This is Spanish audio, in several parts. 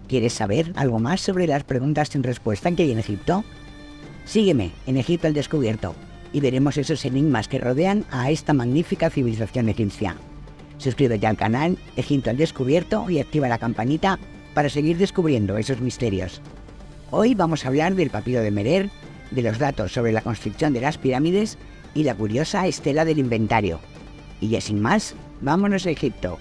¿Quieres saber algo más sobre las preguntas sin respuesta que hay en Egipto? Sígueme en Egipto al Descubierto y veremos esos enigmas que rodean a esta magnífica civilización egipcia. Suscríbete al canal Egipto al Descubierto y activa la campanita para seguir descubriendo esos misterios. Hoy vamos a hablar del papiro de Merer, de los datos sobre la construcción de las pirámides y la curiosa estela del inventario. Y ya sin más, vámonos a Egipto.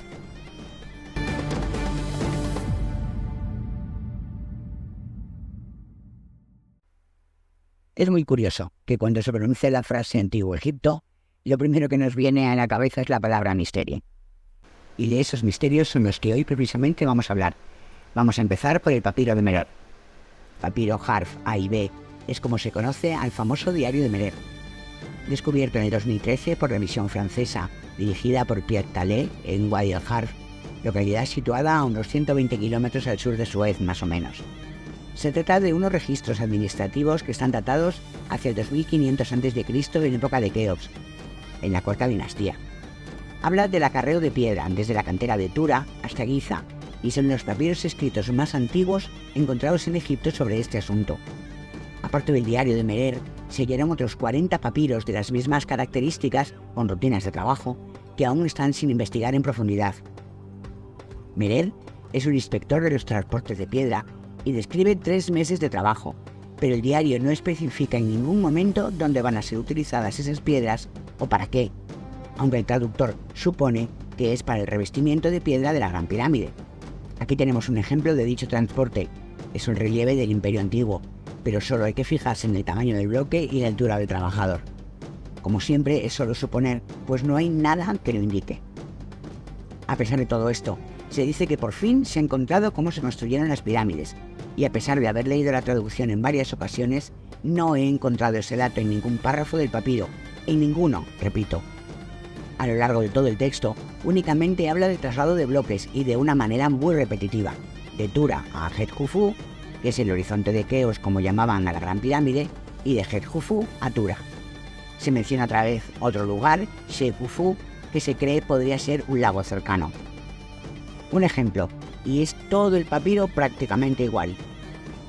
Es muy curioso que cuando se pronuncia la frase Antiguo Egipto, lo primero que nos viene a la cabeza es la palabra misterio. Y de esos misterios son los que hoy precisamente vamos a hablar. Vamos a empezar por el papiro de Merer. Papiro Harf A y B es como se conoce al famoso diario de Merer, descubierto en el 2013 por la misión francesa dirigida por Pierre Tallet en Wadi el Harf, localidad situada a unos 120 kilómetros al sur de Suez más o menos. Se trata de unos registros administrativos que están datados hacia el 2500 a.C. en época de Keops, en la cuarta dinastía. Habla del acarreo de piedra desde la cantera de Tura hasta Giza y son los papiros escritos más antiguos encontrados en Egipto sobre este asunto. Aparte del diario de Merer, se hallaron otros 40 papiros de las mismas características con rutinas de trabajo que aún están sin investigar en profundidad. Merer es un inspector de los transportes de piedra y describe 3 meses de trabajo, pero el diario no especifica en ningún momento dónde van a ser utilizadas esas piedras o para qué, aunque el traductor supone que es para el revestimiento de piedra de la Gran Pirámide. Aquí tenemos un ejemplo de dicho transporte. Es un relieve del Imperio Antiguo, pero solo hay que fijarse en el tamaño del bloque y la altura del trabajador. Como siempre, es solo suponer, pues no hay nada que lo indique. A pesar de todo esto, se dice que por fin se ha encontrado cómo se construyeron las pirámides, y a pesar de haber leído la traducción en varias ocasiones, no he encontrado ese dato en ningún párrafo del papiro, en ninguno, repito. A lo largo de todo el texto, únicamente habla del traslado de bloques y de una manera muy repetitiva, de Tura a Het-Jufu, que es el horizonte de Keops como llamaban a la Gran Pirámide, y de Het-Jufu a Tura. Se menciona otra vez otro lugar, She-Khufu, que se cree podría ser un lago cercano. Un ejemplo, y es todo el papiro prácticamente igual.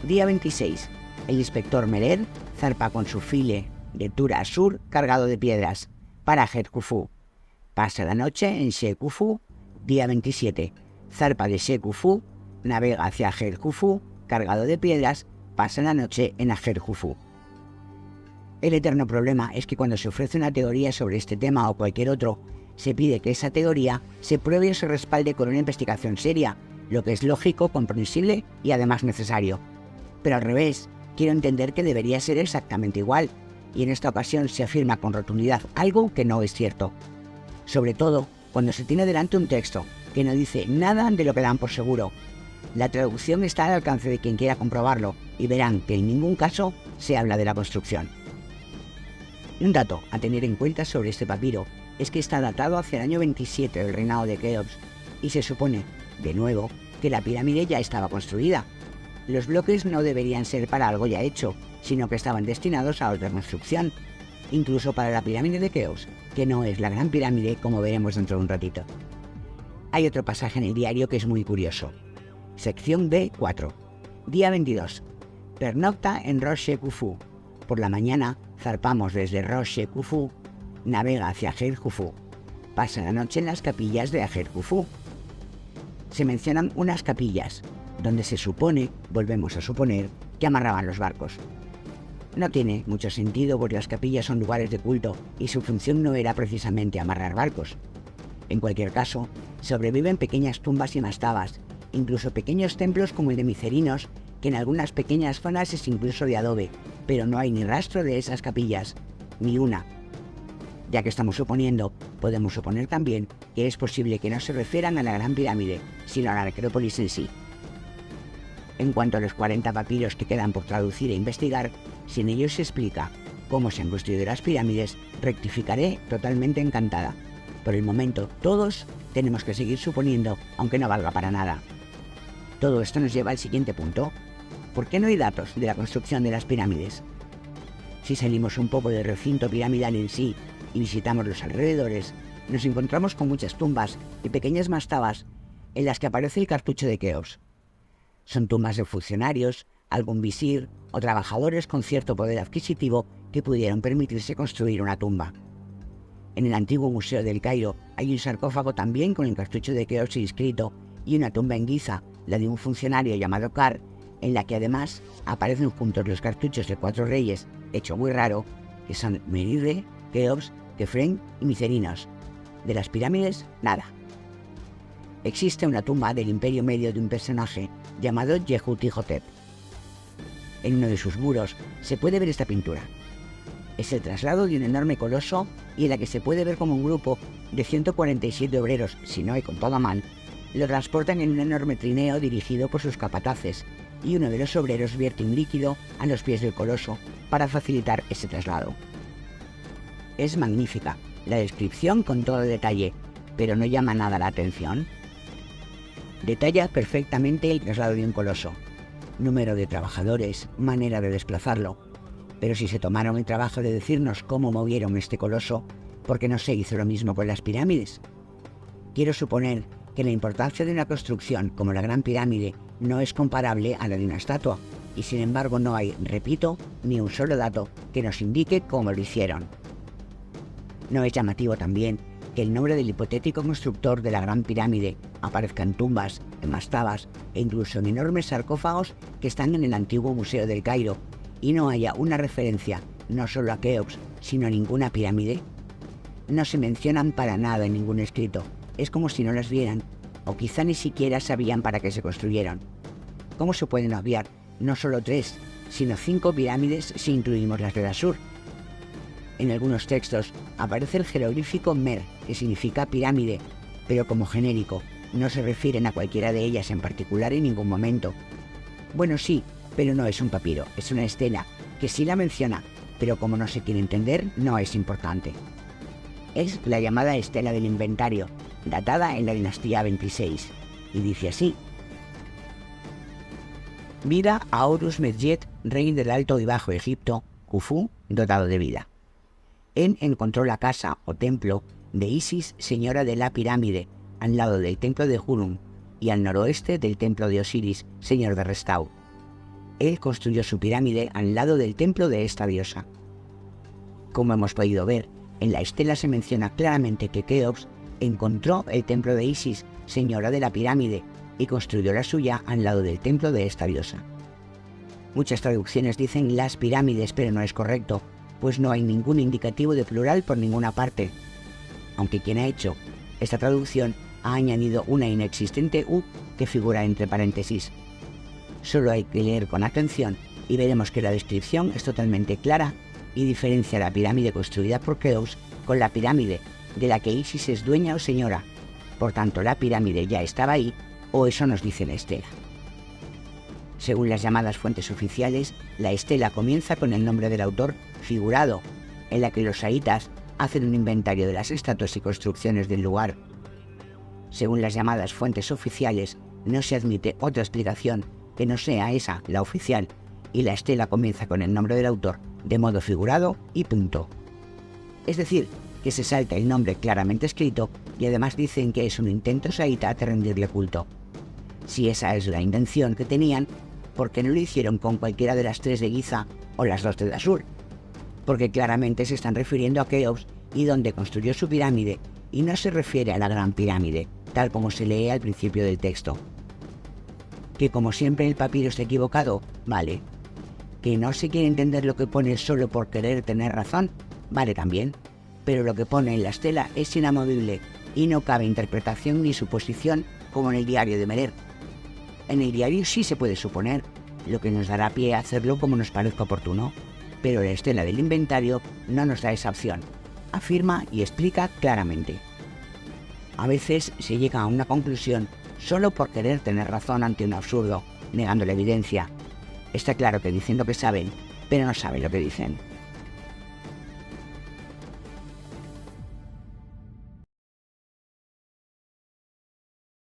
Día 26. El inspector Merer zarpa con su file de Tura a sur cargado de piedras para Het-Jufu. Pasa la noche en She-Khufu. Día 27. Zarpa de She-Khufu, navega hacia Het-Jufu cargado de piedras, pasa la noche en Het-Jufu. El eterno problema es que cuando se ofrece una teoría sobre este tema o cualquier otro, se pide que esa teoría se pruebe o se respalde con una investigación seria, lo que es lógico, comprensible y además necesario. Pero al revés, quiero entender que debería ser exactamente igual, y en esta ocasión se afirma con rotundidad algo que no es cierto. Sobre todo cuando se tiene delante un texto que no dice nada de lo que dan por seguro. La traducción está al alcance de quien quiera comprobarlo y verán que en ningún caso se habla de la construcción. Un dato a tener en cuenta sobre este papiro es que está datado hacia el año 27 del reinado de Keops y se supone, de nuevo, que la pirámide ya estaba construida. Los bloques no deberían ser para algo ya hecho, sino que estaban destinados a otra construcción, incluso para la pirámide de Keops, que no es la Gran Pirámide como veremos dentro de un ratito. Hay otro pasaje en el diario que es muy curioso. Sección B4. Día 22. Pernocta en Rosh She-Khufu. Por la mañana zarpamos desde Rosh She-Khufu, navega hacia Het-Jufu. Pasa la noche en las capillas de Het-Jufu. Se mencionan unas capillas, donde se supone, volvemos a suponer, que amarraban los barcos. No tiene mucho sentido porque las capillas son lugares de culto y su función no era precisamente amarrar barcos. En cualquier caso, sobreviven pequeñas tumbas y mastabas, incluso pequeños templos como el de Micerinos, que en algunas pequeñas zonas es incluso de adobe, pero no hay ni rastro de esas capillas, ni una. Ya que estamos suponiendo, podemos suponer también que es posible que no se refieran a la Gran Pirámide, sino a la necrópolis en sí. En cuanto a los 40 papiros que quedan por traducir e investigar, si en ellos se explica cómo se han construido las pirámides, rectificaré totalmente encantada. Por el momento, todos tenemos que seguir suponiendo, aunque no valga para nada. Todo esto nos lleva al siguiente punto. ¿Por qué no hay datos de la construcción de las pirámides? Si salimos un poco del recinto piramidal en sí y visitamos los alrededores, nos encontramos con muchas tumbas y pequeñas mastabas en las que aparece el cartucho de Keops. Son tumbas de funcionarios, algún visir o trabajadores con cierto poder adquisitivo que pudieron permitirse construir una tumba. En el antiguo Museo del Cairo hay un sarcófago también con el cartucho de Keops inscrito y una tumba en Giza, la de un funcionario llamado Kar, en la que además aparecen juntos los cartuchos de 4 reyes, hecho muy raro, que son Merirre, Keops, Kefren y Micerinos. De las pirámides, nada. Existe una tumba del Imperio Medio de un personaje llamado Yehutihotep. En uno de sus muros se puede ver esta pintura. Es el traslado de un enorme coloso y en la que se puede ver como un grupo de 147 obreros, si no hay contado a mano, lo transportan en un enorme trineo dirigido por sus capataces y uno de los obreros vierte un líquido a los pies del coloso para facilitar ese traslado. Es magnífica la descripción con todo detalle, pero no llama nada la atención. Detalla perfectamente el traslado de un coloso, número de trabajadores, manera de desplazarlo, pero si se tomaron el trabajo de decirnos cómo movieron este coloso, ¿por qué no se hizo lo mismo con las pirámides? Quiero suponer que la importancia de una construcción como la Gran Pirámide no es comparable a la de una estatua, y sin embargo no hay, repito, ni un solo dato que nos indique cómo lo hicieron. ¿No es llamativo también que el nombre del hipotético constructor de la Gran Pirámide aparezca en tumbas, en mastabas e incluso en enormes sarcófagos que están en el antiguo Museo del Cairo, y no haya una referencia no solo a Keops, sino a ninguna pirámide? No se mencionan para nada en ningún escrito, es como si no las vieran, o quizá ni siquiera sabían para qué se construyeron. ¿Cómo se pueden obviar no solo 3, sino 5 pirámides si incluimos las de Assur? En algunos textos aparece el jeroglífico Mer, que significa pirámide, pero como genérico, no se refieren a cualquiera de ellas en particular en ningún momento. Bueno, sí, pero no es un papiro, es una estela, que sí la menciona, pero como no se quiere entender, no es importante. Es la llamada Estela del Inventario, datada en la dinastía 26, y dice así: vida a Horus Medjet, rey del Alto y Bajo Egipto, Khufu, dotado de vida. Él encontró la casa o templo de Isis, señora de la pirámide, al lado del templo de Hurum, y al noroeste del templo de Osiris, señor de Restau. Él construyó su pirámide al lado del templo de esta diosa. Como hemos podido ver, en la estela se menciona claramente que Keops encontró el templo de Isis, señora de la pirámide, y construyó la suya al lado del templo de esta diosa. Muchas traducciones dicen las pirámides, pero no es correcto, pues no hay ningún indicativo de plural por ninguna parte, aunque quien ha hecho esta traducción ha añadido una inexistente U que figura entre paréntesis. Solo hay que leer con atención y veremos que la descripción es totalmente clara y diferencia la pirámide construida por Keops con la pirámide de la que Isis es dueña o señora. Por tanto, la pirámide ya estaba ahí, o eso nos dice la estela. Según las llamadas fuentes oficiales, la estela comienza con el nombre del autor figurado, en la que los saítas hacen un inventario de las estatuas y construcciones del lugar. Según las llamadas fuentes oficiales, no se admite otra explicación que no sea esa, la oficial, y la estela comienza con el nombre del autor de modo figurado y punto. Es decir, que se salta el nombre claramente escrito y además dicen que es un intento saíta de rendirle culto. Si esa es la intención que tenían, ¿por qué no lo hicieron con cualquiera de las 3 de Giza o las 2 de Assur? Porque claramente se están refiriendo a Keops y donde construyó su pirámide, y no se refiere a la Gran Pirámide, tal como se lee al principio del texto. Que como siempre el papiro está equivocado, vale. Que no se quiere entender lo que pone solo por querer tener razón, vale también. Pero lo que pone en la estela es inamovible y no cabe interpretación ni suposición como en el diario de Merer. En el diario sí se puede suponer, lo que nos dará pie a hacerlo como nos parezca oportuno, pero la estela del inventario no nos da esa opción, afirma y explica claramente. A veces se llega a una conclusión solo por querer tener razón ante un absurdo, negando la evidencia. Está claro que dicen lo que saben, pero no saben lo que dicen.